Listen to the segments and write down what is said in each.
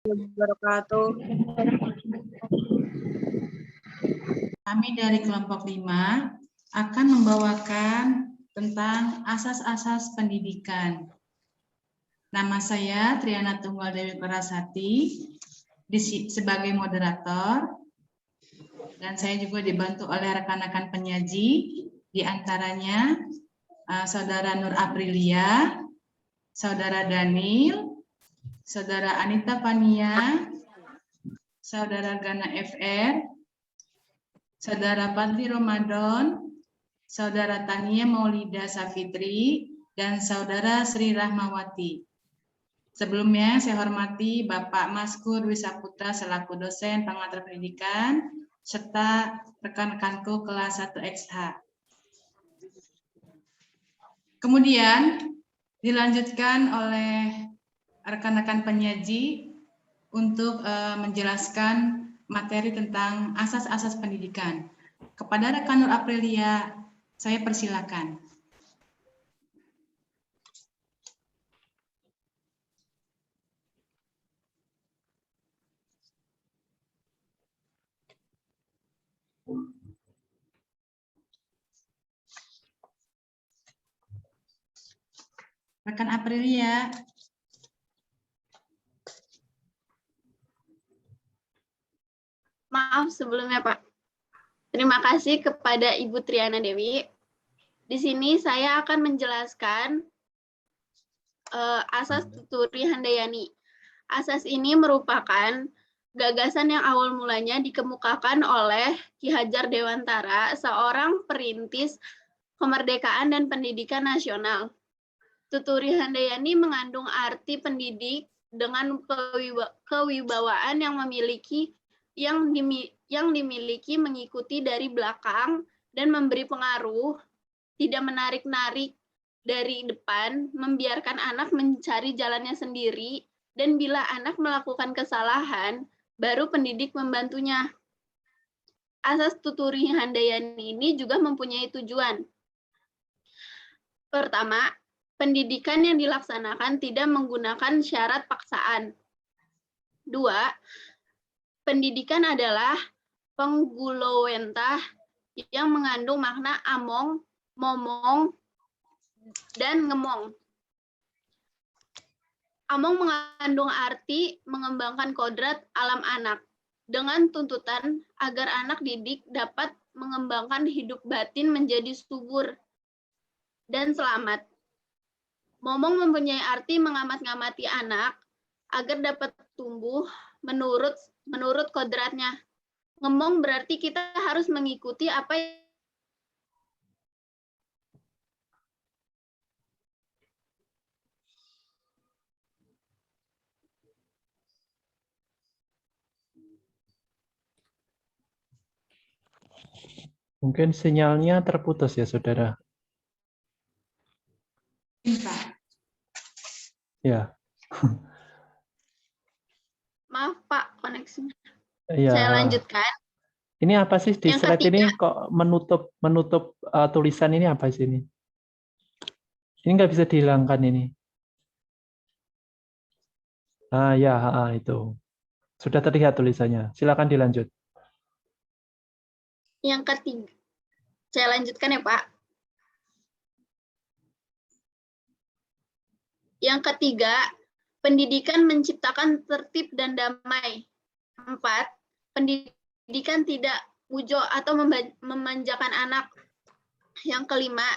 wabarakatuh. Kami dari kelompok 5 akan membawakan tentang asas-asas pendidikan. Nama saya Triana Tunggal Dewi Parasati sebagai moderator, dan saya juga dibantu oleh rekan-rekan penyaji, di antaranya Saudara Nur Aprilia, Saudara Daniel, Saudara Anita Fania, Saudara Gana FR, Saudara Patri Ramadan, Saudara Tania Maulida Safitri, dan Saudara Sri Rahmawati. Sebelumnya saya hormati Bapak Maskur Wisaputra selaku dosen pengajar pendidikan, serta rekan-rekanku kelas 1 XH. Kemudian dilanjutkan oleh rekan-rekan penyaji untuk menjelaskan materi tentang asas-asas pendidikan. Kepada rekan Nur Aprilia, saya persilakan. Rekan Aprilia. Maaf sebelumnya, Pak. Terima kasih kepada Ibu Triana Dewi. Di sini saya akan menjelaskan asas tuturi Handayani. Asas ini merupakan gagasan yang awal mulanya dikemukakan oleh Ki Hajar Dewantara, seorang perintis kemerdekaan dan pendidikan nasional. Tuturi Handayani mengandung arti pendidik dengan kewibawaan yang dimiliki mengikuti dari belakang dan memberi pengaruh, tidak menarik-narik dari depan, membiarkan anak mencari jalannya sendiri, dan bila anak melakukan kesalahan, baru pendidik membantunya. Asas tuturi Handayani ini juga mempunyai tujuan. Pertama, pendidikan yang dilaksanakan tidak menggunakan syarat paksaan. 2, pendidikan adalah penggulowentah yang mengandung makna among, momong, dan ngemong. Among mengandung arti mengembangkan kodrat alam anak, dengan tuntutan agar anak didik dapat mengembangkan hidup batin menjadi subur dan selamat. Momong mempunyai arti mengamat-ngamati anak agar dapat tumbuh menurut kodratnya. Ngemong berarti kita harus mengikuti apa yang mungkin sinyalnya terputus ya, Saudara. Ya. Maaf Pak, koneksinya. Ya. Saya lanjutkan. Ini apa sih di Yang slide ketiga, ini kok menutup tulisan ini apa sih ini? Ini nggak bisa dihilangkan ini. Ya, itu. Sudah terlihat tulisannya. Silakan dilanjut. Yang ketiga, saya lanjutkan ya Pak. Yang ketiga, pendidikan menciptakan tertib dan damai. 4, pendidikan tidak ujo atau memanjakan anak. Yang kelima,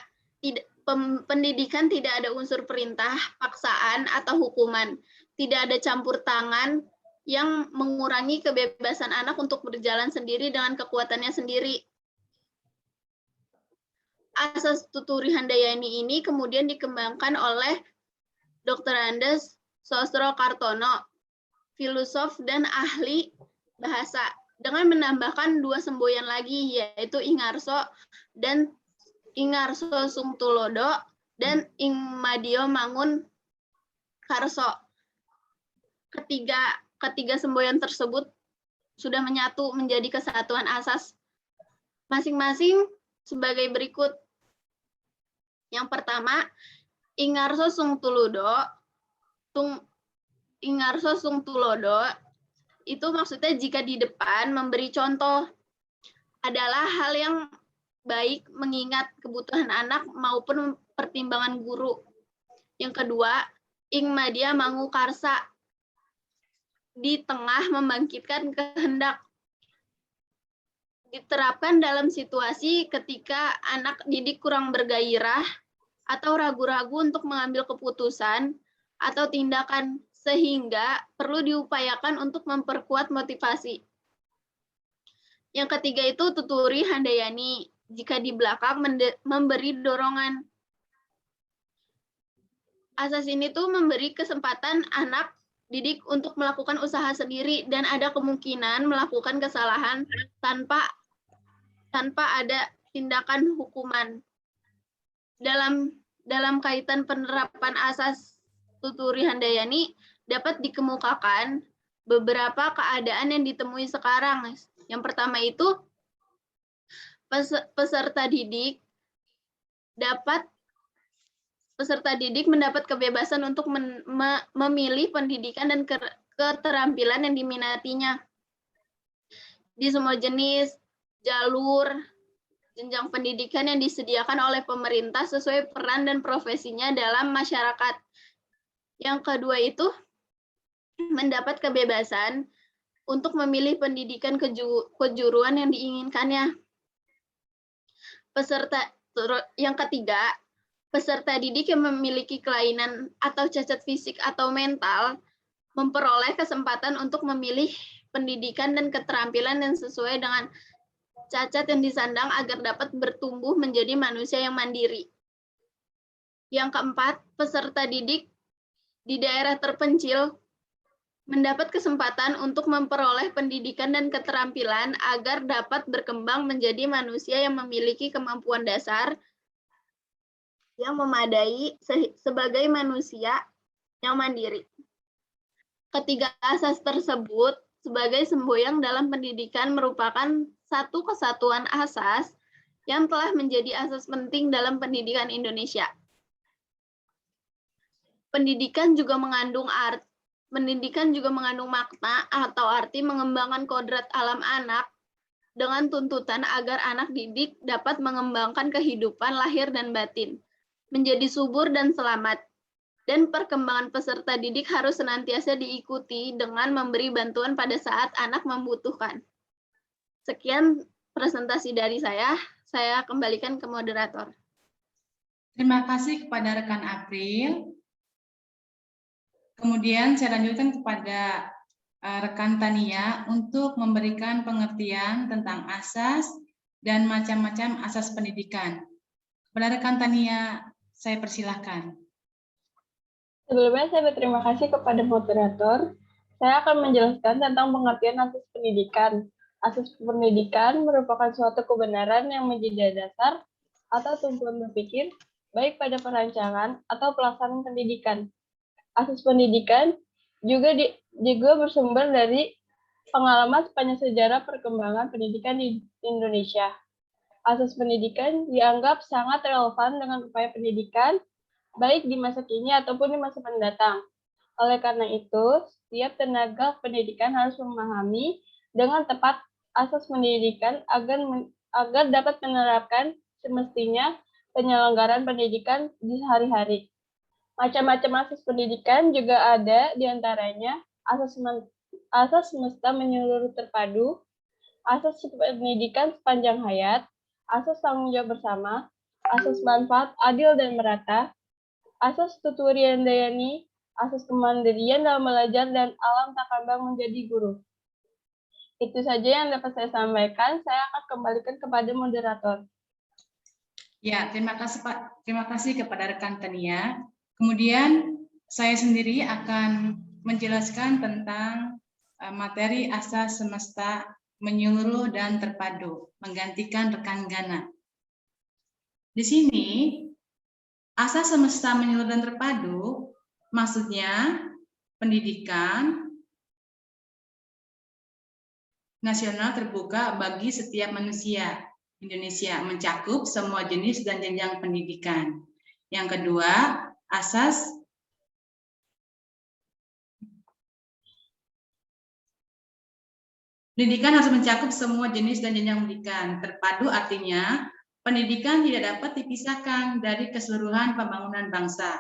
pendidikan tidak ada unsur perintah, paksaan, atau hukuman. Tidak ada campur tangan yang mengurangi kebebasan anak untuk berjalan sendiri dengan kekuatannya sendiri. Asas tuturi Handayani ini kemudian dikembangkan oleh Dr. Andes Sosro Kartono, filosof dan ahli bahasa, dengan menambahkan 2 semboyan lagi, yaitu Ingarso Sungtulodo dan Ingmadio Mangun Karso. Ketiga semboyan tersebut sudah menyatu menjadi kesatuan asas masing-masing sebagai berikut. Yang pertama, Ingarso Sungtulodo Ingarso sung tulodo, itu maksudnya jika di depan memberi contoh adalah hal yang baik mengingat kebutuhan anak maupun pertimbangan guru. Yang kedua, ing madya mangu karsa, di tengah membangkitkan kehendak. Diterapkan dalam situasi ketika anak didik kurang bergairah atau ragu-ragu untuk mengambil keputusan atau tindakan, sehingga perlu diupayakan untuk memperkuat motivasi. Yang ketiga itu tuturi handayani, jika di belakang memberi dorongan. Asas ini tuh memberi kesempatan anak didik untuk melakukan usaha sendiri dan ada kemungkinan melakukan kesalahan tanpa ada tindakan hukuman. Dalam kaitan penerapan asas tuturi handayani dapat dikemukakan beberapa keadaan yang ditemui sekarang. Yang pertama itu peserta didik mendapat kebebasan untuk memilih pendidikan dan keterampilan yang diminatinya di semua jenis jalur jenjang pendidikan yang disediakan oleh pemerintah sesuai peran dan profesinya dalam masyarakat. Yang kedua itu mendapat kebebasan untuk memilih pendidikan kejuruan yang diinginkannya. Yang ketiga, peserta didik yang memiliki kelainan atau cacat fisik atau mental memperoleh kesempatan untuk memilih pendidikan dan keterampilan yang sesuai dengan cacat yang disandang agar dapat bertumbuh menjadi manusia yang mandiri. Yang keempat, peserta didik di daerah terpencil mendapat kesempatan untuk memperoleh pendidikan dan keterampilan agar dapat berkembang menjadi manusia yang memiliki kemampuan dasar yang memadai sebagai manusia yang mandiri. Ketiga asas tersebut sebagai semboyan dalam pendidikan merupakan satu kesatuan asas yang telah menjadi asas penting dalam pendidikan Indonesia. Pendidikan juga mengandung makna atau arti mengembangkan kodrat alam anak dengan tuntutan agar anak didik dapat mengembangkan kehidupan lahir dan batin, menjadi subur dan selamat. Dan perkembangan peserta didik harus senantiasa diikuti dengan memberi bantuan pada saat anak membutuhkan. Sekian presentasi dari saya kembalikan ke moderator. Terima kasih kepada rekan April. Kemudian saya lanjutkan kepada rekan Tania untuk memberikan pengertian tentang asas dan macam-macam asas pendidikan. Kepada rekan Tania, saya persilahkan. Sebelumnya saya berterima kasih kepada moderator. Saya akan menjelaskan tentang pengertian asas pendidikan. Asas pendidikan merupakan suatu kebenaran yang menjadi dasar atau tumpuan berpikir, baik pada perancangan atau pelaksanaan pendidikan. Asas pendidikan juga bersumber dari pengalaman sepanjang sejarah perkembangan pendidikan di Indonesia. Asas pendidikan dianggap sangat relevan dengan upaya pendidikan, baik di masa kini ataupun di masa mendatang. Oleh karena itu, setiap tenaga pendidikan harus memahami dengan tepat asas pendidikan agar dapat menerapkan semestinya penyelenggaraan pendidikan di sehari-hari. Macam-macam asas pendidikan juga ada, diantaranya asas semesta menyeluruh terpadu, asas pendidikan sepanjang hayat, asas tanggung jawab bersama, asas manfaat adil dan merata, asas tuturi handayani, asas kemandirian dalam belajar, dan alam tak kembang menjadi guru. Itu saja yang dapat saya sampaikan. Saya akan kembalikan kepada moderator. Ya, terima kasih Pak. Terima kasih kepada rekan Tania. Kemudian saya sendiri akan menjelaskan tentang materi asas semesta menyeluruh dan terpadu, menggantikan rekan Gana. Di sini asas semesta menyeluruh dan terpadu, maksudnya pendidikan nasional terbuka bagi setiap manusia Indonesia, mencakup semua jenis dan jenjang pendidikan. Yang kedua, asas Pendidikan harus mencakup semua jenis dan jenjang pendidikan. Terpadu artinya pendidikan tidak dapat dipisahkan dari keseluruhan pembangunan bangsa.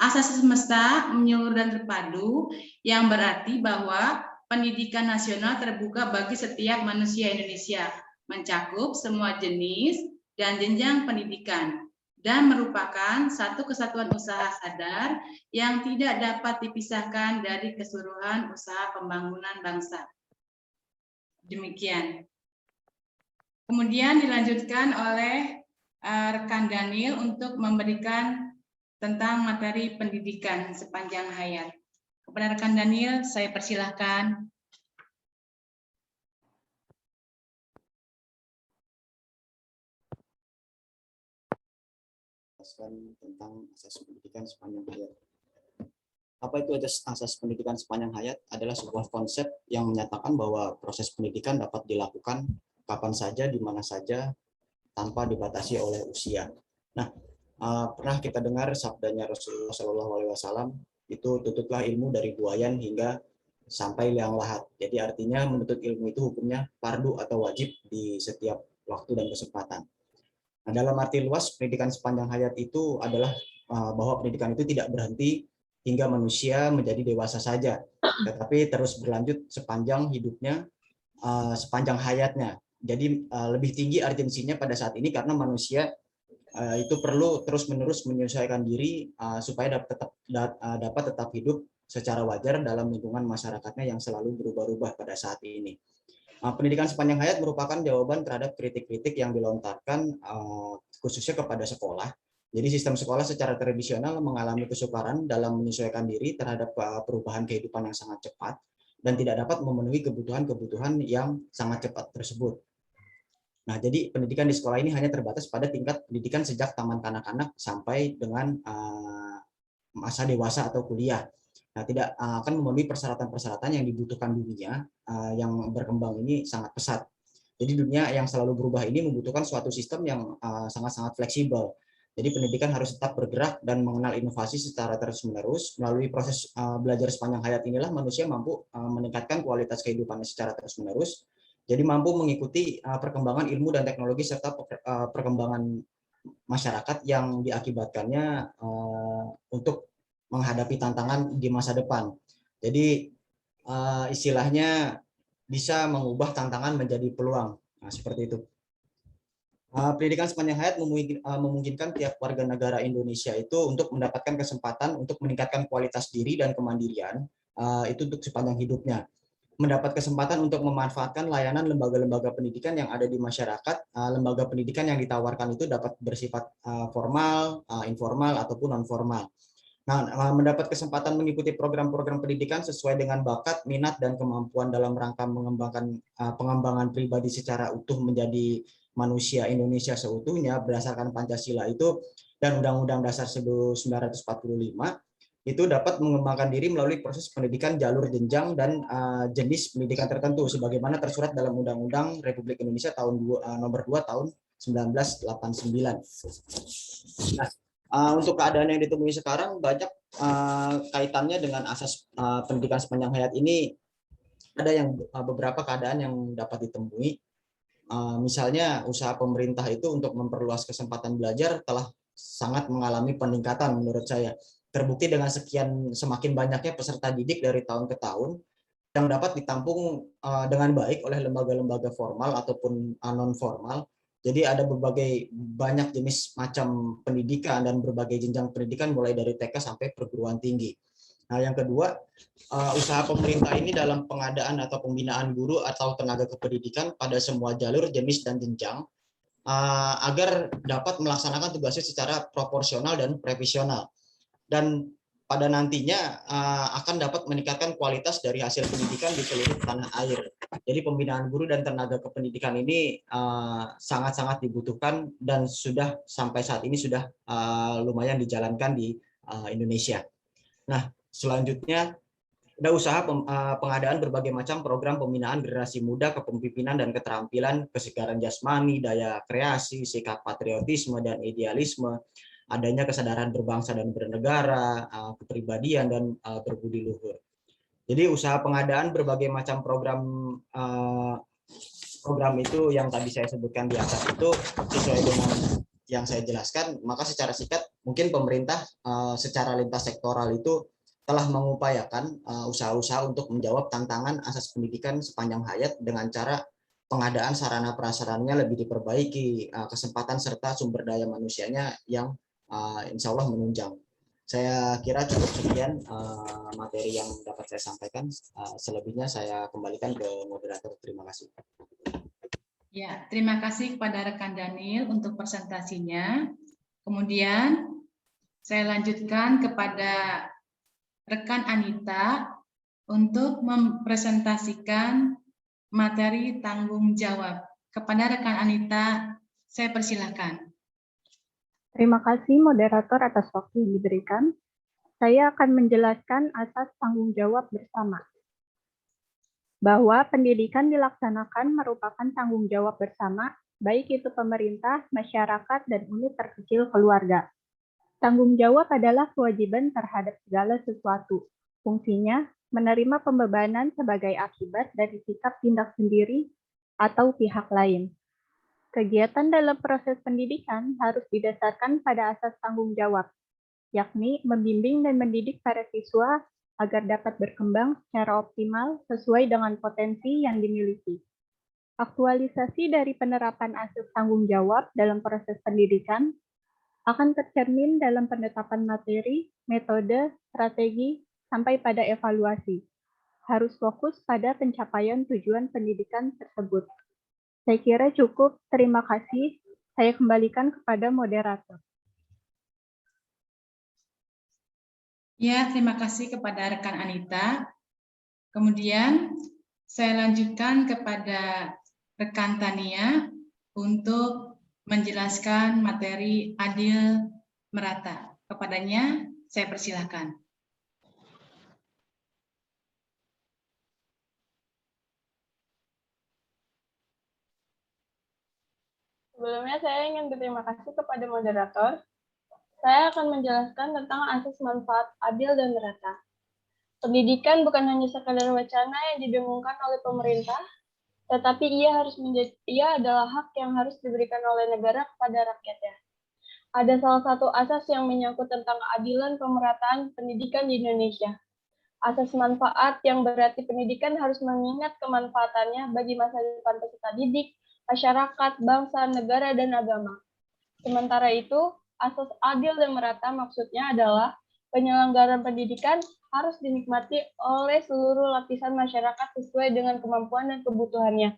Asas semesta menyeluruh dan terpadu yang berarti bahwa pendidikan nasional terbuka bagi setiap manusia Indonesia, mencakup semua jenis dan jenjang pendidikan, dan merupakan satu kesatuan usaha sadar yang tidak dapat dipisahkan dari keseluruhan usaha pembangunan bangsa. Demikian. Kemudian dilanjutkan oleh rekan Daniel untuk memberikan tentang materi pendidikan sepanjang hayat. Kepada rekan Daniel, saya persilahkan. Tentang asas pendidikan sepanjang hayat. Apa itu asas pendidikan sepanjang hayat? Adalah sebuah konsep yang menyatakan bahwa proses pendidikan dapat dilakukan kapan saja, di mana saja, tanpa dibatasi oleh usia. Nah, pernah kita dengar sabdanya Rasulullah SAW, itu tututlah ilmu dari buayan hingga sampai liang lahat. Jadi artinya menuntut ilmu itu hukumnya fardu atau wajib di setiap waktu dan kesempatan. Nah, dalam arti luas, pendidikan sepanjang hayat itu adalah bahwa pendidikan itu tidak berhenti hingga manusia menjadi dewasa saja, tetapi terus berlanjut sepanjang hidupnya, sepanjang hayatnya. Jadi lebih tinggi urgensinya pada saat ini karena manusia itu perlu terus-menerus menyesuaikan diri supaya dapat tetap hidup secara wajar dalam lingkungan masyarakatnya yang selalu berubah-ubah pada saat ini. Pendidikan sepanjang hayat merupakan jawaban terhadap kritik-kritik yang dilontarkan khususnya kepada sekolah. Jadi sistem sekolah secara tradisional mengalami kesukaran dalam menyesuaikan diri terhadap perubahan kehidupan yang sangat cepat dan tidak dapat memenuhi kebutuhan-kebutuhan yang sangat cepat tersebut. Nah, jadi pendidikan di sekolah ini hanya terbatas pada tingkat pendidikan sejak taman kanak-kanak sampai dengan masa dewasa atau kuliah. Nah, tidak akan memenuhi persyaratan-persyaratan yang dibutuhkan dunia yang berkembang ini sangat pesat. Jadi dunia yang selalu berubah ini membutuhkan suatu sistem yang sangat-sangat fleksibel. Jadi pendidikan harus tetap bergerak dan mengenal inovasi secara terus-menerus. Melalui proses belajar sepanjang hayat inilah manusia mampu meningkatkan kualitas kehidupannya secara terus-menerus. Jadi mampu mengikuti perkembangan ilmu dan teknologi serta perkembangan masyarakat yang diakibatkannya untuk menghadapi tantangan di masa depan. Jadi istilahnya bisa mengubah tantangan menjadi peluang. Nah, seperti itu. Pendidikan sepanjang hayat memungkinkan tiap warga negara Indonesia itu untuk mendapatkan kesempatan untuk meningkatkan kualitas diri dan kemandirian itu untuk sepanjang hidupnya. Mendapat kesempatan untuk memanfaatkan layanan lembaga-lembaga pendidikan yang ada di masyarakat. Lembaga pendidikan yang ditawarkan itu dapat bersifat formal, informal, ataupun non-formal. Nah, mendapat kesempatan mengikuti program-program pendidikan sesuai dengan bakat, minat, dan kemampuan dalam rangka mengembangkan pengembangan pribadi secara utuh menjadi manusia Indonesia seutuhnya berdasarkan Pancasila itu dan Undang-Undang Dasar 1945 itu dapat mengembangkan diri melalui proses pendidikan jalur jenjang dan jenis pendidikan tertentu sebagaimana tersurat dalam Undang-Undang Republik Indonesia nomor 2 tahun 1989. Nah, untuk keadaan yang ditemui sekarang banyak kaitannya dengan asas pendidikan sepanjang hayat ini. Ada yang beberapa keadaan yang dapat ditemui. Misalnya usaha pemerintah itu untuk memperluas kesempatan belajar telah sangat mengalami peningkatan menurut saya. Terbukti dengan semakin banyaknya peserta didik dari tahun ke tahun yang dapat ditampung dengan baik oleh lembaga-lembaga formal ataupun non formal. Jadi ada berbagai banyak jenis macam pendidikan dan berbagai jenjang pendidikan mulai dari TK sampai perguruan tinggi. Nah, yang kedua, usaha pemerintah ini dalam pengadaan atau pembinaan guru atau tenaga kependidikan pada semua jalur, jenis, dan jenjang agar dapat melaksanakan tugasnya secara proporsional dan profesional. Dan pada nantinya akan dapat meningkatkan kualitas dari hasil pendidikan di seluruh tanah air. Jadi pembinaan guru dan tenaga kependidikan ini sangat-sangat dibutuhkan dan sudah sampai saat ini sudah lumayan dijalankan di Indonesia. Nah, selanjutnya ada usaha pengadaan berbagai macam program pembinaan generasi muda, kepemimpinan dan keterampilan, kesegaran jasmani, daya kreasi, sikap patriotisme dan idealisme, adanya kesadaran berbangsa dan bernegara, kepribadian dan berbudi luhur. Jadi usaha pengadaan berbagai macam program itu yang tadi saya sebutkan di atas itu sesuai dengan yang saya jelaskan, maka secara singkat mungkin pemerintah secara lintas sektoral itu telah mengupayakan usaha-usaha untuk menjawab tantangan asas pendidikan sepanjang hayat dengan cara pengadaan sarana prasarannya lebih diperbaiki, kesempatan serta sumber daya manusianya yang insya Allah menunjang. Saya kira cukup sekian materi yang dapat saya sampaikan. Selebihnya saya kembalikan ke moderator. Terima kasih. Ya, terima kasih kepada rekan Daniel untuk presentasinya. Kemudian saya lanjutkan kepada rekan Anita untuk mempresentasikan materi tanggung jawab. Kepada rekan Anita, saya persilahkan. Terima kasih moderator atas waktu yang diberikan. Saya akan menjelaskan asas tanggung jawab bersama. Bahwa pendidikan dilaksanakan merupakan tanggung jawab bersama, baik itu pemerintah, masyarakat, dan unit terkecil keluarga. Tanggung jawab adalah kewajiban terhadap segala sesuatu. Fungsinya, menerima pembebanan sebagai akibat dari sikap tindak sendiri atau pihak lain. Kegiatan dalam proses pendidikan harus didasarkan pada asas tanggung jawab, yakni membimbing dan mendidik para siswa agar dapat berkembang secara optimal sesuai dengan potensi yang dimiliki. Aktualisasi dari penerapan asas tanggung jawab dalam proses pendidikan akan tercermin dalam penetapan materi, metode, strategi, sampai pada evaluasi. Harus fokus pada pencapaian tujuan pendidikan tersebut. Saya kira cukup. Terima kasih. Saya kembalikan kepada moderator. Ya, terima kasih kepada rekan Anita. Kemudian saya lanjutkan kepada rekan Tania untuk menjelaskan materi adil merata. Kepadanya saya persilahkan. Sebelumnya saya ingin berterima kasih kepada moderator. Saya akan menjelaskan tentang asas manfaat adil dan merata. Pendidikan bukan hanya sekadar wacana yang didengungkan oleh pemerintah, tetapi ia adalah hak yang harus diberikan oleh negara kepada rakyatnya. Ada salah satu asas yang menyangkut tentang keadilan pemerataan pendidikan di Indonesia. Asas manfaat yang berarti pendidikan harus mengingat kemanfaatannya bagi masa depan peserta didik, masyarakat, bangsa, negara, dan agama. Sementara itu, asas adil dan merata maksudnya adalah penyelenggaraan pendidikan harus dinikmati oleh seluruh lapisan masyarakat sesuai dengan kemampuan dan kebutuhannya.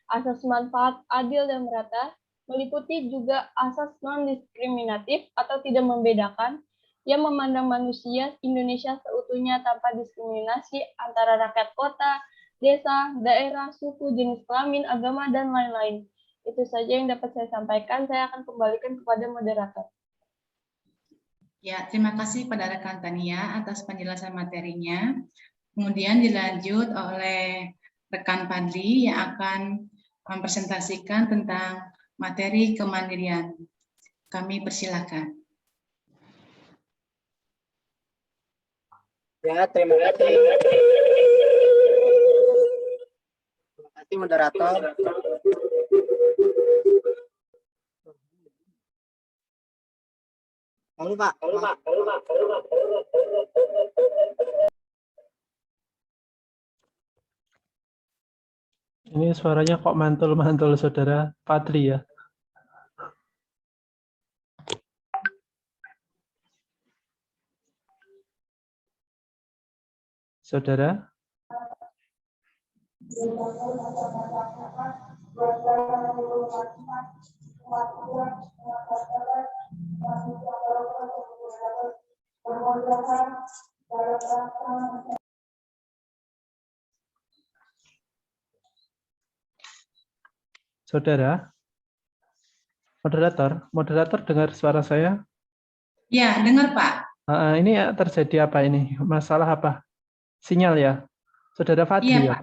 Asas manfaat adil dan merata meliputi juga asas non-diskriminatif atau tidak membedakan yang memandang manusia Indonesia seutuhnya tanpa diskriminasi antara rakyat kota, desa, daerah, suku, jenis kelamin, agama, dan lain-lain. Itu saja yang dapat saya sampaikan. Saya akan kembalikan kepada moderator. Ya, terima kasih pada rekan Tania atas penjelasan materinya. Kemudian dilanjut oleh rekan Padli yang akan mempresentasikan tentang materi kemandirian. Kami persilakan. Ya, terima kasih. Terima kasih moderator. Lalu Pak. Ini suaranya kok mantul-mantul, Saudara Fadli ya? Saudara? Saudara? Moderator dengar suara saya? Ya, dengar Pak. Ini terjadi apa ini? Masalah apa? Sinyal ya? Saudara Fadli Iya, ya? Pak.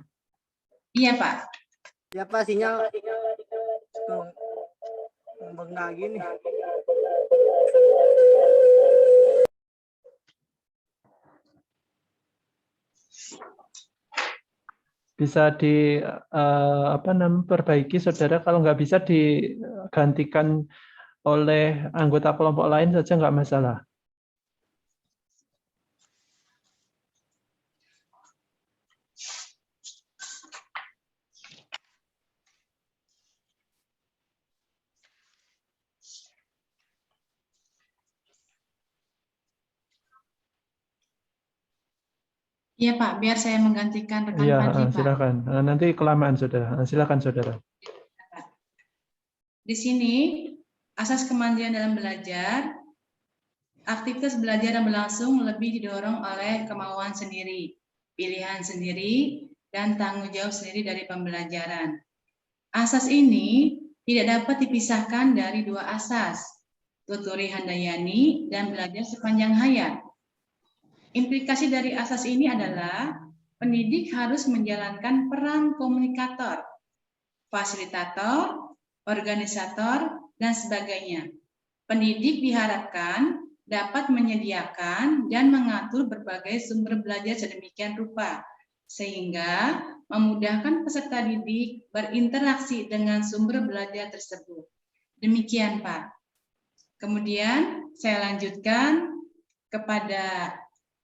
Iya, Pak. Ya Pak, sinyal bengkak gini. bisa di perbaiki saudara. Kalau nggak bisa digantikan oleh anggota kelompok lain saja nggak masalah. Iya Pak, biar saya menggantikan rekan Iya, Fadli Pak. silakan. Nanti kelamaan saudara. Silakan saudara. Di sini asas kemandirian dalam belajar, aktivitas belajar yang berlangsung lebih didorong oleh kemauan sendiri, pilihan sendiri, dan tanggung jawab sendiri dari pembelajaran. Asas ini tidak dapat dipisahkan dari dua asas, tuturi handayani dan belajar sepanjang hayat. Implikasi dari asas ini adalah pendidik harus menjalankan peran komunikator, fasilitator, organisator, dan sebagainya. Pendidik diharapkan dapat menyediakan dan mengatur berbagai sumber belajar sedemikian rupa, sehingga memudahkan peserta didik berinteraksi dengan sumber belajar tersebut. Demikian, Pak. Kemudian saya lanjutkan kepada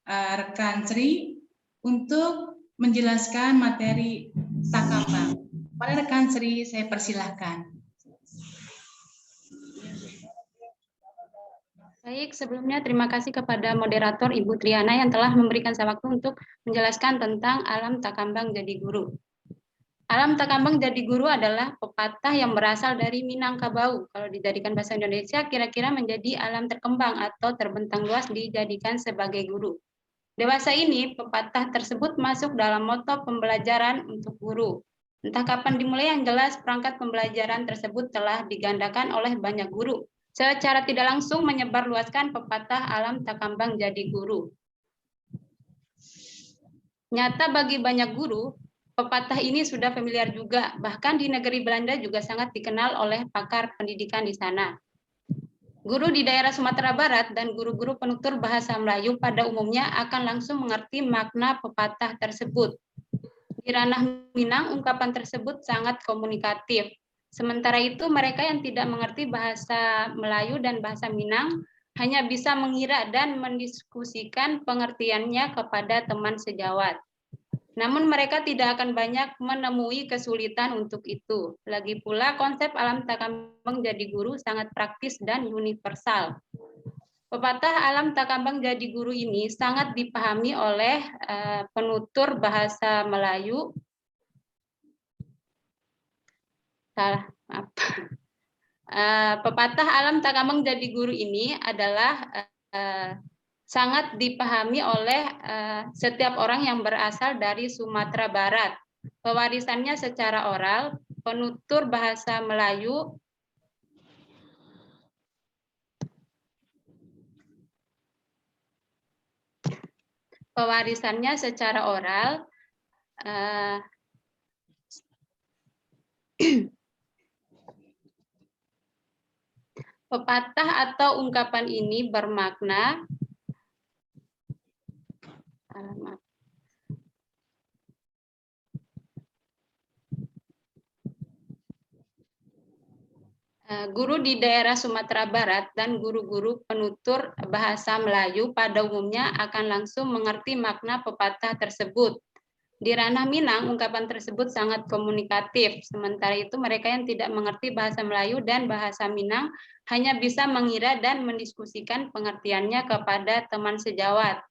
rekan Sri untuk menjelaskan materi takambang. Pada rekan Sri, saya persilahkan. Baik, sebelumnya terima kasih kepada moderator Ibu Triana yang telah memberikan saya waktu untuk menjelaskan tentang alam takambang jadi guru. Alam takambang jadi guru adalah pepatah yang berasal dari Minangkabau. Kalau dijadikan bahasa Indonesia, kira-kira menjadi alam terkembang atau terbentang luas dijadikan sebagai guru. Dewasa ini, pepatah tersebut masuk dalam moto pembelajaran untuk guru. Entah kapan dimulai yang jelas, perangkat pembelajaran tersebut telah digandakan oleh banyak guru. Secara tidak langsung menyebarluaskan pepatah alam takambang jadi guru. Nyata bagi banyak guru, pepatah ini sudah familiar juga, bahkan di negeri Belanda juga sangat dikenal oleh pakar pendidikan di sana. Guru di daerah Sumatera Barat dan guru-guru penutur bahasa Melayu pada umumnya akan langsung mengerti makna pepatah tersebut. Di ranah Minang, ungkapan tersebut sangat komunikatif. Sementara itu, mereka yang tidak mengerti bahasa Melayu dan bahasa Minang hanya bisa mengira dan mendiskusikan pengertiannya kepada teman sejawat. Namun mereka tidak akan banyak menemui kesulitan untuk itu. Lagi pula, konsep alam takambang jadi guru sangat praktis dan universal. Pepatah alam takambang jadi guru ini sangat dipahami oleh penutur bahasa Melayu. Pepatah alam takambang jadi guru ini adalah sangat dipahami oleh setiap orang yang berasal dari Sumatera Barat. Pewarisannya secara oral, penutur bahasa Melayu pepatah atau ungkapan ini bermakna guru di daerah Sumatera Barat dan guru-guru penutur bahasa Melayu pada umumnya akan langsung mengerti makna pepatah tersebut. Di ranah Minang, ungkapan tersebut sangat komunikatif. Sementara itu, mereka yang tidak mengerti bahasa Melayu dan bahasa Minang hanya bisa mengira dan mendiskusikan pengertiannya kepada teman sejawat.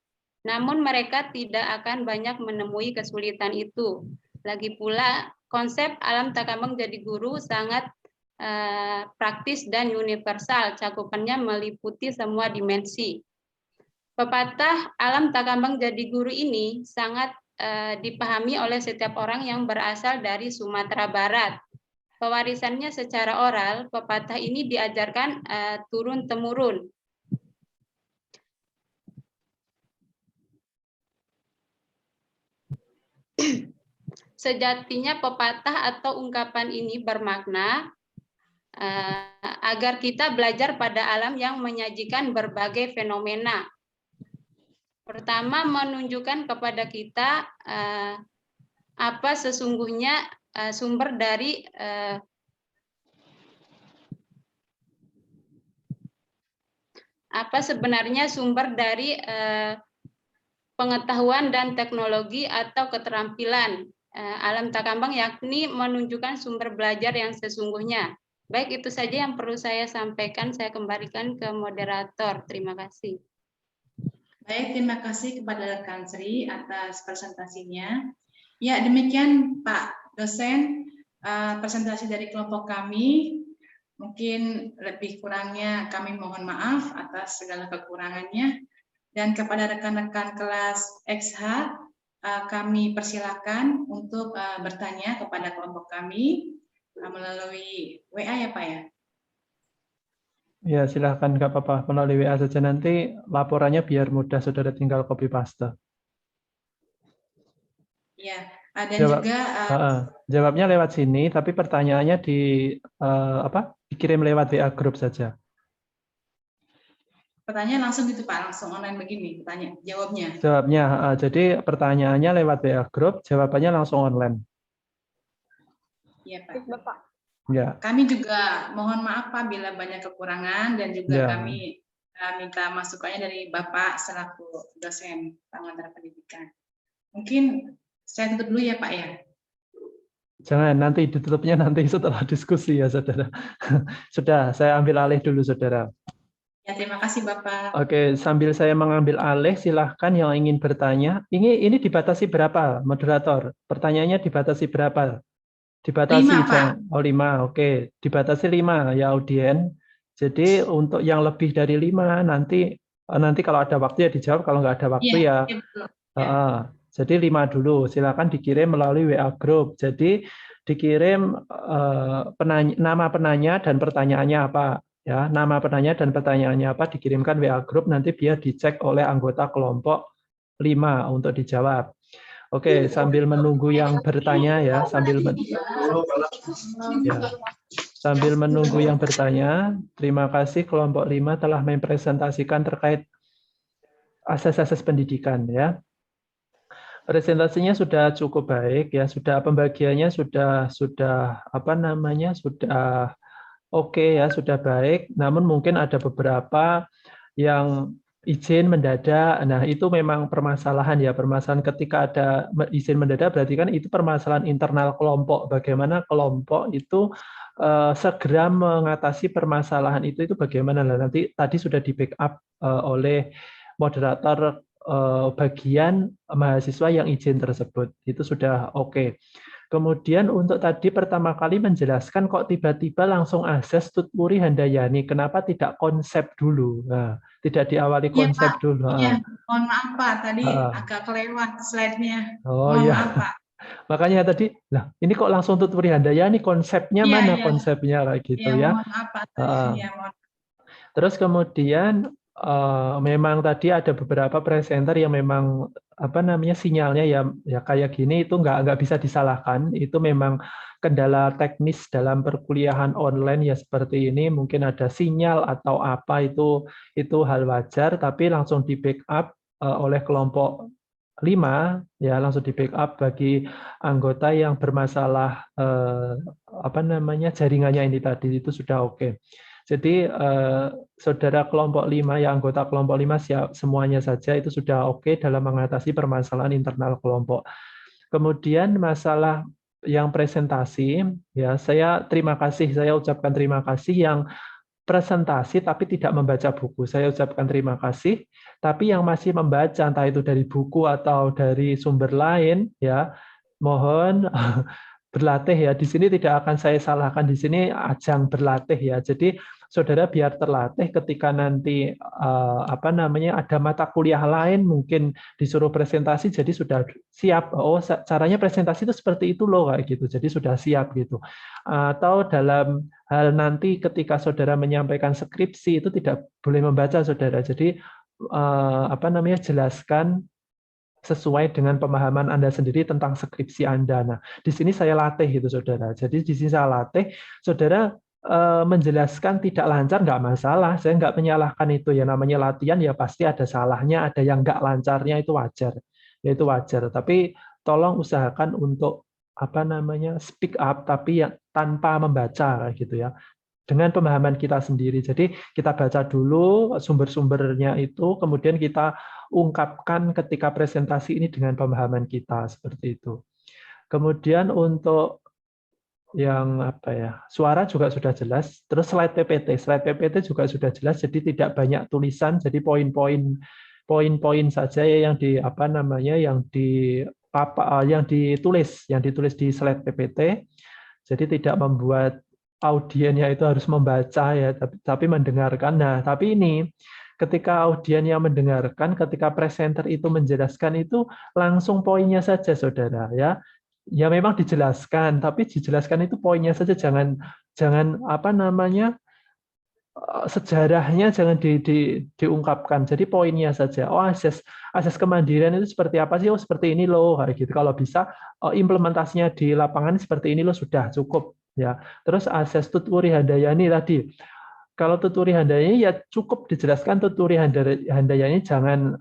Namun mereka tidak akan banyak menemui kesulitan itu. Lagi pula, konsep alam takambang jadi guru sangat praktis dan universal. Cakupannya meliputi semua dimensi. Pepatah alam takambang jadi guru ini sangat dipahami oleh setiap orang yang berasal dari Sumatera Barat. Pewarisannya secara oral, pepatah ini diajarkan turun-temurun. Sejatinya pepatah atau ungkapan ini bermakna agar kita belajar pada alam yang menyajikan berbagai fenomena. Pertama, menunjukkan kepada kita apa sesungguhnya sumber dari apa sebenarnya sumber dari pengetahuan dan teknologi atau keterampilan alam takambang, yakni menunjukkan sumber belajar yang sesungguhnya. Baik, itu saja yang perlu saya sampaikan. Saya kembalikan ke moderator. Terima kasih. Baik, terima kasih kepada rekan Sri atas presentasinya. Ya, demikian Pak dosen presentasi dari kelompok kami. Mungkin lebih kurangnya kami mohon maaf atas segala kekurangannya. Dan kepada rekan-rekan kelas XH, kami persilakan untuk bertanya kepada kelompok kami melalui WA ya Pak ya? Ya, silahkan, nggak apa-apa. Melalui WA saja, nanti laporannya biar mudah, saudara tinggal copy paste. Ya, dan juga jawabnya lewat sini, tapi pertanyaannya dikirim lewat WA grup saja. Pertanyaan langsung gitu Pak, langsung online begini, jawabnya. Jawabnya, jadi pertanyaannya lewat WA grup, jawabannya langsung online. Iya Pak. Bapak. Ya. Kami juga mohon maaf Pak bila banyak kekurangan, dan juga kami minta masukannya dari Bapak selaku dosen pengantar pendidikan. Mungkin saya tutup dulu ya Pak ya. Jangan, nanti ditutupnya nanti setelah diskusi ya saudara. Sudah, saya ambil alih dulu saudara. Ya, terima kasih Bapak. Oke, sambil saya mengambil alih, silahkan yang ingin bertanya. Ini dibatasi berapa, moderator? Pertanyaannya dibatasi berapa? Dibatasi 5, Pak. Oh, 5, oke. Dibatasi 5 ya audien. Jadi untuk yang lebih dari 5 nanti kalau ada waktu ya dijawab, kalau nggak ada waktu ya. Jadi 5 dulu. Silakan dikirim melalui WA group. Jadi dikirim nama penanya dan pertanyaannya apa. Ya, nama penanya dan pertanyaannya apa dikirimkan WA group, nanti biar dicek oleh anggota kelompok 5 untuk dijawab. Oke, sambil menunggu yang bertanya ya, sambil menunggu yang bertanya, terima kasih kelompok 5 telah mempresentasikan terkait asas-asas pendidikan ya. Presentasinya sudah cukup baik ya, pembagiannya sudah oke ya, sudah baik. Namun mungkin ada beberapa yang izin mendadak. Nah, itu memang permasalahan ya, permasalahan ketika ada izin mendadak berarti kan itu permasalahan internal kelompok. Bagaimana kelompok itu segera mengatasi permasalahan itu bagaimana? Nanti tadi sudah di backup oleh moderator bagian mahasiswa yang izin tersebut. Itu sudah oke. Kemudian untuk tadi pertama kali menjelaskan kok tiba-tiba langsung azas Tutpuri Handayani, kenapa tidak konsep dulu? Nah, tidak diawali konsep dulu. Iya, mohon maaf Pak, tadi agak kelewat slide-nya. Oh iya. Maaf, Pak. Makanya tadi, ini kok langsung Tutpuri Handayani, konsepnya mana konsepnya kayak gitu ya. Mohon maaf Pak. Terus kemudian memang tadi ada beberapa presenter yang memang sinyalnya ya kayak gini, itu nggak bisa disalahkan, itu memang kendala teknis dalam perkuliahan online ya seperti ini, mungkin ada sinyal atau apa, itu hal wajar, tapi langsung di backup oleh kelompok 5 ya, langsung di backup bagi anggota yang bermasalah jaringannya ini tadi, itu sudah oke. Jadi saudara kelompok 5 ya, anggota kelompok 5 siap semuanya saja, itu sudah oke dalam mengatasi permasalahan internal kelompok. Kemudian masalah yang presentasi ya, saya ucapkan terima kasih yang presentasi tapi tidak membaca buku. Saya ucapkan terima kasih, tapi yang masih membaca entah itu dari buku atau dari sumber lain ya, mohon berlatih ya. Di sini tidak akan saya salahkan, di sini ajang berlatih ya. Jadi saudara biar terlatih ketika nanti ada mata kuliah lain mungkin disuruh presentasi, jadi sudah siap. Oh, caranya presentasi itu seperti itu loh kayak gitu. Jadi sudah siap gitu. Atau dalam hal nanti ketika saudara menyampaikan skripsi itu tidak boleh membaca saudara. Jadi jelaskan sesuai dengan pemahaman Anda sendiri tentang skripsi Anda. Nah, di sini saya latih itu saudara. Jadi di sini saya latih, saudara menjelaskan tidak lancar nggak masalah. Saya nggak menyalahkan itu ya, namanya latihan ya pasti ada salahnya, ada yang nggak lancarnya, itu wajar. Ya itu wajar. Tapi tolong usahakan untuk speak up tapi yang tanpa membaca gitu ya. Dengan pemahaman kita sendiri. Jadi kita baca dulu sumber-sumbernya itu, kemudian kita ungkapkan ketika presentasi ini dengan pemahaman kita seperti itu. Kemudian untuk yang suara juga sudah jelas. Terus slide PPT juga sudah jelas. Jadi tidak banyak tulisan. Jadi poin-poin saja yang ditulis di slide PPT. Jadi tidak membuat audiennya itu harus membaca ya, tapi mendengarkan. Nah, tapi ini ketika audien yang mendengarkan, ketika presenter itu menjelaskan itu langsung poinnya saja, saudara ya. Ya memang dijelaskan, tapi dijelaskan itu poinnya saja, jangan sejarahnya jangan diungkapkan. Jadi poinnya saja. Oh, asas kemandirian itu seperti apa sih? Oh, seperti ini loh, kayak gitu. Kalau bisa implementasinya di lapangan seperti ini loh, sudah cukup ya. Terus asas tuturi handayani tadi. Kalau tuturi handayani ya cukup dijelaskan tuturi handayani, jangan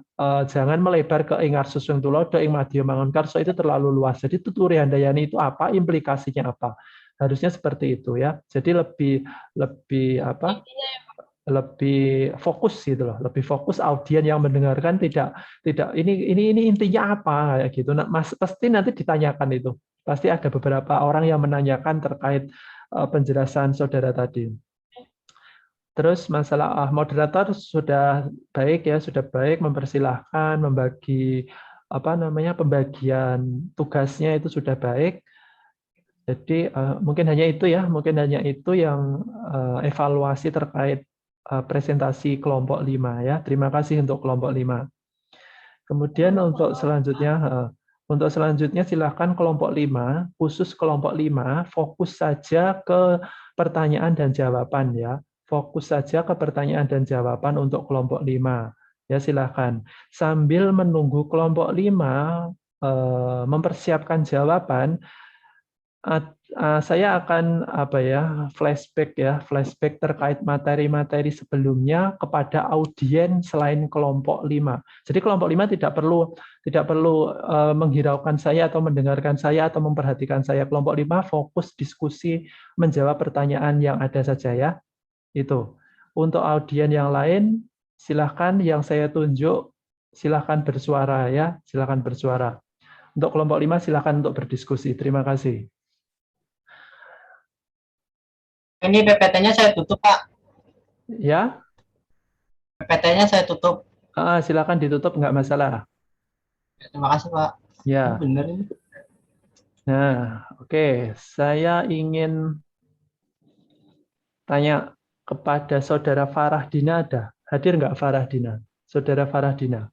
melebar ke ing arsusung tulodo ing madya mangun karso, itu terlalu luas. Jadi tuturi handayani itu apa, implikasinya apa. Harusnya seperti itu ya. Jadi lebih fokus gitu loh, lebih fokus audien yang mendengarkan, tidak ini intinya apa gitu. Nah, pasti nanti ditanyakan itu. Pasti ada beberapa orang yang menanyakan terkait penjelasan saudara tadi. Terus masalah moderator sudah baik ya, sudah baik, mempersilahkan membagi pembagian tugasnya itu sudah baik. Jadi mungkin hanya itu yang evaluasi terkait presentasi kelompok 5 ya. Terima kasih untuk kelompok 5. Kemudian untuk selanjutnya silakan kelompok 5, khusus kelompok 5 fokus saja ke pertanyaan dan jawaban ya. Fokus saja ke pertanyaan dan jawaban untuk kelompok 5. Ya, silakan. Sambil menunggu kelompok 5 mempersiapkan jawaban, saya akan flashback terkait materi-materi sebelumnya kepada audien selain kelompok 5. Jadi kelompok 5 tidak perlu menghiraukan saya atau mendengarkan saya atau memperhatikan saya. Kelompok 5 fokus diskusi, menjawab pertanyaan yang ada saja ya. Itu. Untuk audien yang lain, silakan yang saya tunjuk, silakan bersuara ya, silakan bersuara. Untuk kelompok 5 silakan untuk berdiskusi. Terima kasih. Ini PPT-nya saya tutup, Pak. Ya. PPT-nya saya tutup. Silakan ditutup, nggak masalah. Terima kasih, Pak. Ya. Benar ini. Nah, oke. Saya ingin tanya kepada Saudara Farahdina, ada? Hadir nggak Farahdina? Saudara Farahdina.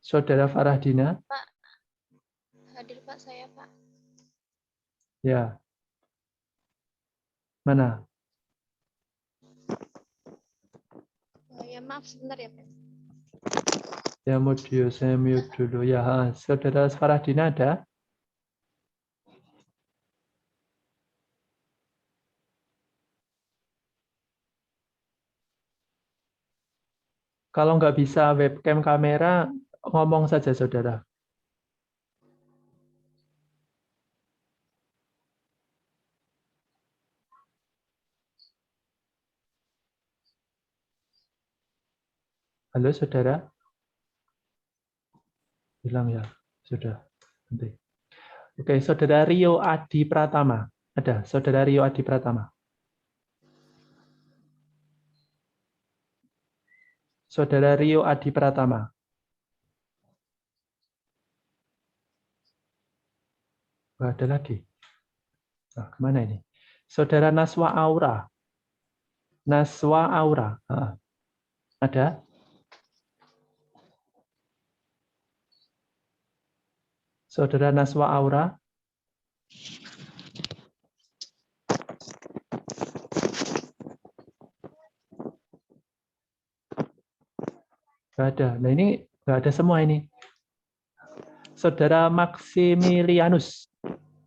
Saudara Farahdina? Pak, hadir Pak, saya Pak. Ya. Mana? Ya maaf sebentar ya Pak. Ya, saya mute dulu. Ya, Saudara Farahdina ada? Kalau nggak bisa webcam kamera, ngomong saja, Saudara. Halo, Saudara? Hilang ya? Sudah. Nanti. Oke, Saudara Rio Adi Pratama. Ada, Saudara Rio Adi Pratama. Saudara Rio Adi Pratama. Nggak ada lagi. Nah, kemana ini? Saudara Naswa Aura. Naswa Aura. Ada? Saudara Naswa Aura. Nggak ada. Nah, ini nggak ada semua ini. Saudara Maximilianus.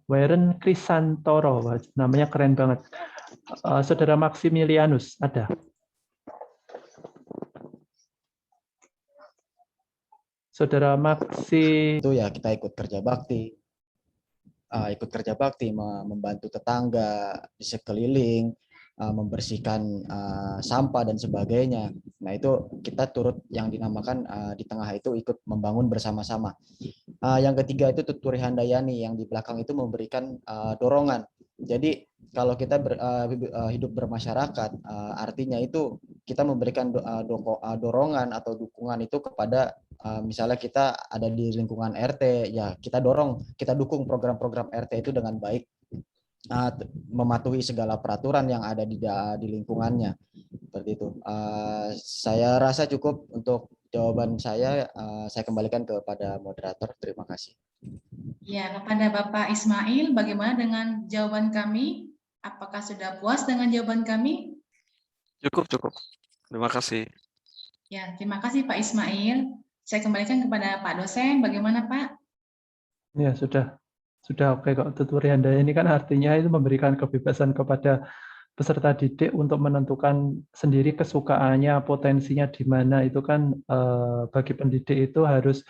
Weren Krisantoro. Namanya keren banget. Saudara Maximilianus, ada? Saudara Maksi. Itu ya kita ikut kerja bakti, membantu tetangga di sekeliling, membersihkan sampah dan sebagainya. Nah itu kita turut yang dinamakan di tengah itu ikut membangun bersama-sama. Yang ketiga itu Tuturi Handayani yang di belakang itu memberikan dorongan. Jadi kalau kita hidup bermasyarakat, artinya itu kita memberikan dorongan atau dukungan itu kepada misalnya kita ada di lingkungan RT, ya kita dukung program-program RT itu dengan baik, mematuhi segala peraturan yang ada di lingkungannya. Seperti itu. Saya rasa cukup untuk jawaban saya. Saya kembalikan kepada moderator. Terima kasih. Ya, kepada Bapak Ismail, bagaimana dengan jawaban kami? Apakah sudah puas dengan jawaban kami? Cukup. Terima kasih. Ya, terima kasih Pak Ismail. Saya kembalikan kepada Pak dosen. Bagaimana Pak? Ya, sudah oke kok. Tuturi Handayani ini kan artinya itu memberikan kebebasan kepada peserta didik untuk menentukan sendiri kesukaannya, potensinya di mana. Itu kan bagi pendidik itu harus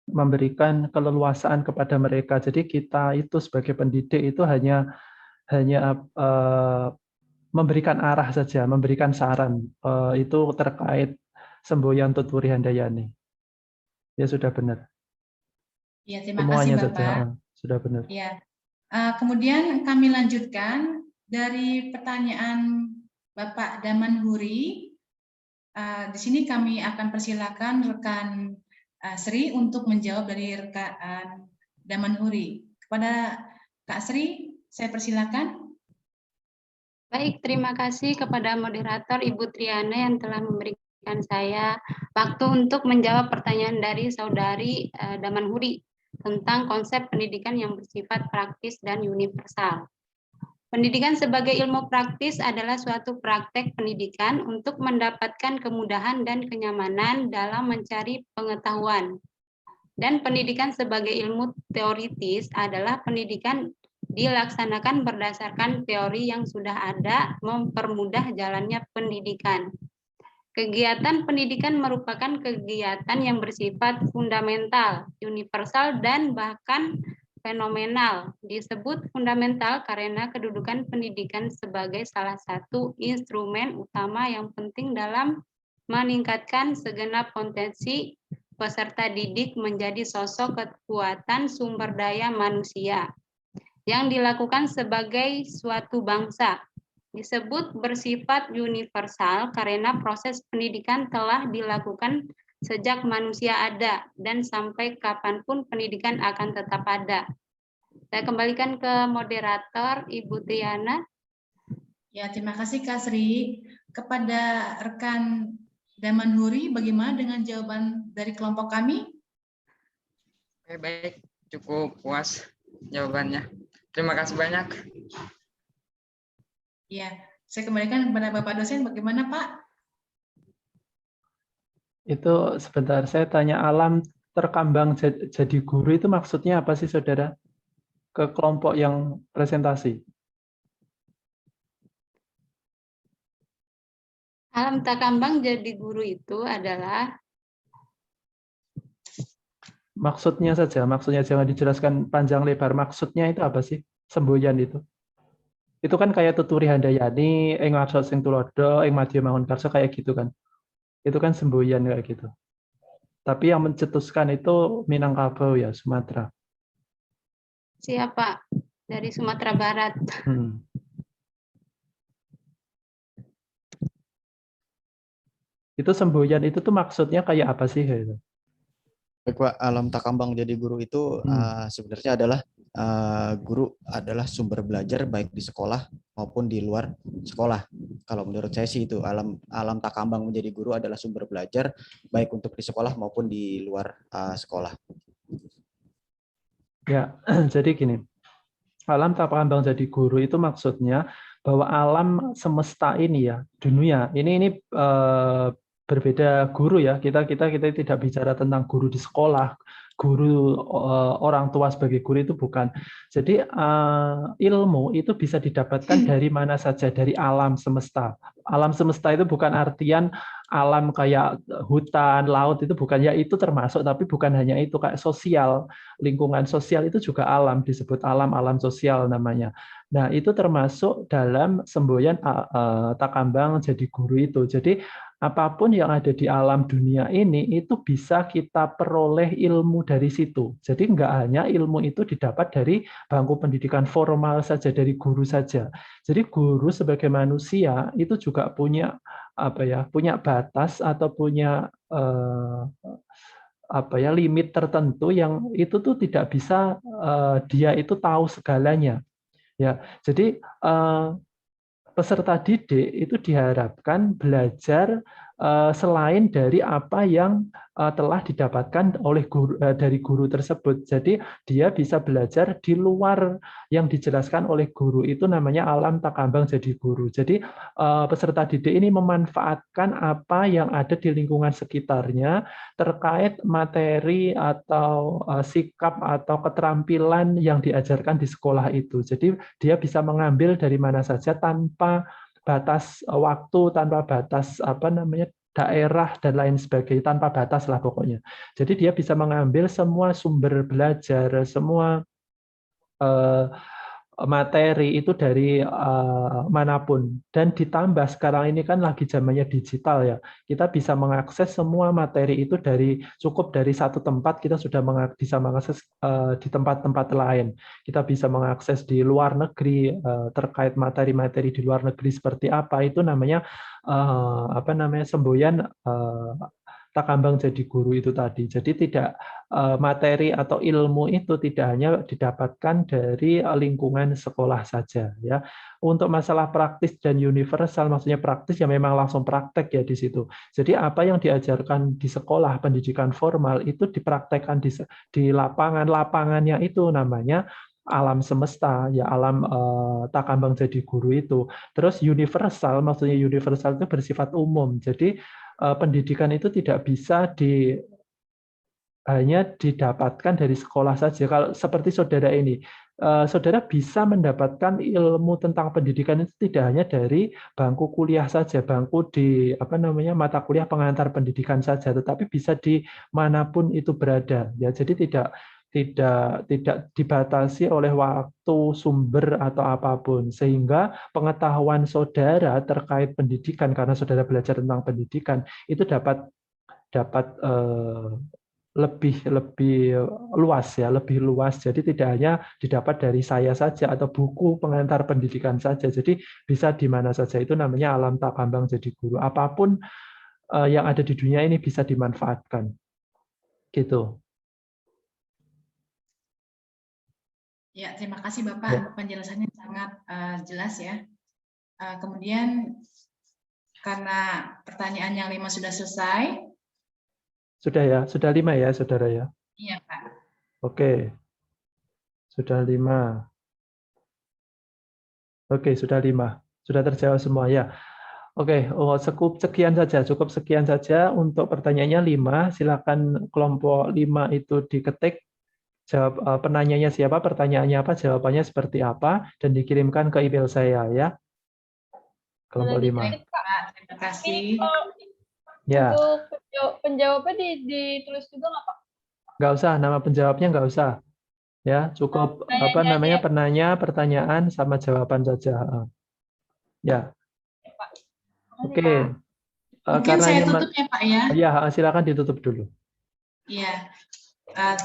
memberikan keleluasaan kepada mereka. Jadi kita itu sebagai pendidik itu hanya memberikan arah saja, memberikan saran. Itu terkait semboyan Tuturi Handayani. Ya sudah benar. Ya, terima Semuanya kasih Bapak. sudah benar. Ya. Kemudian kami lanjutkan dari pertanyaan Bapak Daman Huri. Di sini kami akan persilakan rekan Sri untuk menjawab dari rekan Daman Huri. Kepada Kak Sri, saya persilakan. Baik, terima kasih kepada moderator Ibu Triana yang telah memberikan saya waktu untuk menjawab pertanyaan dari Saudari Daman Huri tentang konsep pendidikan yang bersifat praktis dan universal. Pendidikan sebagai ilmu praktis adalah suatu praktek pendidikan untuk mendapatkan kemudahan dan kenyamanan dalam mencari pengetahuan. Dan pendidikan sebagai ilmu teoritis adalah pendidikan dilaksanakan berdasarkan teori yang sudah ada, mempermudah jalannya pendidikan. Kegiatan pendidikan merupakan kegiatan yang bersifat fundamental, universal, dan bahkan fenomenal. Disebut fundamental karena kedudukan pendidikan sebagai salah satu instrumen utama yang penting dalam meningkatkan segenap potensi peserta didik menjadi sosok kekuatan sumber daya manusia yang dilakukan sebagai suatu bangsa. Disebut bersifat universal karena proses pendidikan telah dilakukan sejak manusia ada dan sampai kapanpun pendidikan akan tetap ada. Saya kembalikan ke moderator Ibu Triana. Ya, terima kasih Kak Sri. Kepada rekan Daman Huri, bagaimana dengan jawaban dari kelompok kami? Oke, baik, cukup puas jawabannya. Terima kasih banyak. Ya, saya kembalikan kepada Bapak dosen, bagaimana Pak? Itu sebentar, saya tanya, alam terkambang jadi guru itu maksudnya apa sih saudara? Ke kelompok yang presentasi. Alam terkambang jadi guru itu adalah maksudnya saja, maksudnya jangan dijelaskan panjang lebar. Maksudnya itu apa sih? Semboyan itu. Itu kan kayak Tuturi Handayani, ing ngarsa sing tulodo, ing madya mangunkarsa kayak gitu kan. Itu kan semboyan kayak gitu. Tapi yang mencetuskan itu Minangkabau ya, Sumatera. siapa? Dari Sumatera Barat. Itu semboyan itu tuh maksudnya kayak apa sih? Baik Pak, alam takambang jadi guru itu sebenarnya adalah guru adalah sumber belajar baik di sekolah maupun di luar sekolah. Kalau menurut saya sih itu alam takambang menjadi guru adalah sumber belajar baik untuk di sekolah maupun di luar sekolah. Ya, jadi gini, alam takambang jadi guru itu maksudnya bahwa alam semesta ini ya, dunia ini berbeda guru ya. Kita tidak bicara tentang guru di sekolah, guru, orang tua sebagai guru itu bukan. Jadi ilmu itu bisa didapatkan dari mana saja, dari alam semesta. Alam semesta itu bukan artian alam kayak hutan, laut, itu bukan, ya itu termasuk, tapi bukan hanya itu, kayak sosial, lingkungan sosial itu juga alam, disebut alam sosial namanya. Nah, itu termasuk dalam semboyan Takambang jadi guru itu. Jadi apapun yang ada di alam dunia ini itu bisa kita peroleh ilmu dari situ. Jadi nggak hanya ilmu itu didapat dari bangku pendidikan formal saja, dari guru saja. Jadi guru sebagai manusia itu juga punya punya batas atau punya limit tertentu yang itu tuh tidak bisa dia itu tahu segalanya. Ya, jadi peserta didik itu diharapkan belajar selain dari apa yang telah didapatkan oleh dari guru tersebut. Jadi dia bisa belajar di luar yang dijelaskan oleh guru. Itu namanya alam Takambang jadi guru. Jadi peserta didik ini memanfaatkan apa yang ada di lingkungan sekitarnya terkait materi atau sikap atau keterampilan yang diajarkan di sekolah itu. Jadi dia bisa mengambil dari mana saja tanpa batas waktu, tanpa batas daerah dan lain sebagainya, tanpa batas lah pokoknya. Jadi dia bisa mengambil semua sumber belajar, semua materi itu dari manapun. Dan ditambah sekarang ini kan lagi zamannya digital ya, kita bisa mengakses semua materi itu cukup dari satu tempat, kita sudah bisa mengakses di tempat-tempat lain. Kita bisa mengakses di luar negeri terkait materi-materi di luar negeri seperti apa, itu namanya semboyan Takambang jadi guru itu tadi. Jadi tidak materi atau ilmu itu tidak hanya didapatkan dari lingkungan sekolah saja ya. Untuk masalah praktis dan universal, maksudnya praktis ya memang langsung praktek ya di situ. Jadi apa yang diajarkan di sekolah pendidikan formal itu dipraktekkan di lapangan. Lapangannya itu namanya alam semesta, ya alam Takambang jadi guru itu. Terus universal, maksudnya universal itu bersifat umum. Jadi pendidikan itu tidak bisa hanya didapatkan dari sekolah saja. Kalau seperti saudara ini, saudara bisa mendapatkan ilmu tentang pendidikan itu tidak hanya dari bangku kuliah saja, bangku di mata kuliah pengantar pendidikan saja, tetapi bisa di manapun itu berada. Ya, jadi tidak dibatasi oleh waktu, sumber atau apapun, sehingga pengetahuan saudara terkait pendidikan, karena saudara belajar tentang pendidikan, itu dapat lebih luas ya, lebih luas. Jadi tidak hanya didapat dari saya saja atau buku pengantar pendidikan saja. Jadi bisa di mana saja. Itu namanya alam Takambang jadi guru. Apapun yang ada di dunia ini bisa dimanfaatkan. Gitu. Ya, terima kasih Bapak. Penjelasannya sangat jelas ya. Kemudian karena pertanyaan yang 5 sudah selesai. Sudah ya, sudah 5 ya, saudara ya. Iya Pak. Oke, sudah 5. Oke, sudah 5. Sudah terjawab semua ya. Oke, cukup sekian saja untuk pertanyaannya 5. Silakan kelompok 5 itu diketik. Jawab penanyanya siapa, pertanyaannya apa, jawabannya seperti apa, dan dikirimkan ke email saya ya. Kelompok 5. Terima kasih. Ya. Untuk penjawabnya ditulis juga nggak Pak? Nggak usah, nama penjawabnya nggak usah. Ya, cukup penanya, pertanyaan sama jawaban saja. Ya. Oke. Mungkin saya tutup ya Pak ya. Ya, silakan ditutup dulu. Iya.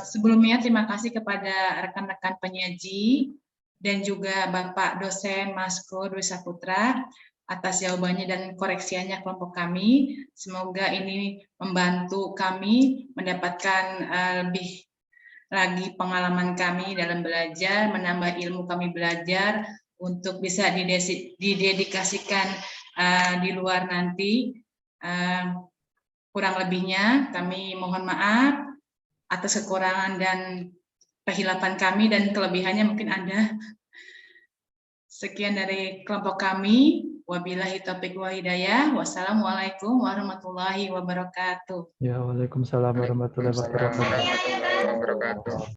Sebelumnya terima kasih kepada rekan-rekan penyaji dan juga Bapak dosen Masko Dwi Saputra atas jawabannya dan koreksiannya kelompok kami. Semoga ini membantu kami mendapatkan lebih lagi pengalaman kami dalam belajar, menambah ilmu kami belajar untuk bisa didedikasikan di luar nanti. Kurang lebihnya kami mohon maaf atas kekurangan dan kehilapan kami, dan kelebihannya mungkin Anda. Sekian dari kelompok kami. Wabillahi taufiq wal hidayah. Wassalamualaikum warahmatullahi wabarakatuh. Ya, waalaikumsalam warahmatullahi wabarakatuh. Waalaikumsalam warahmatullahi wabarakatuh.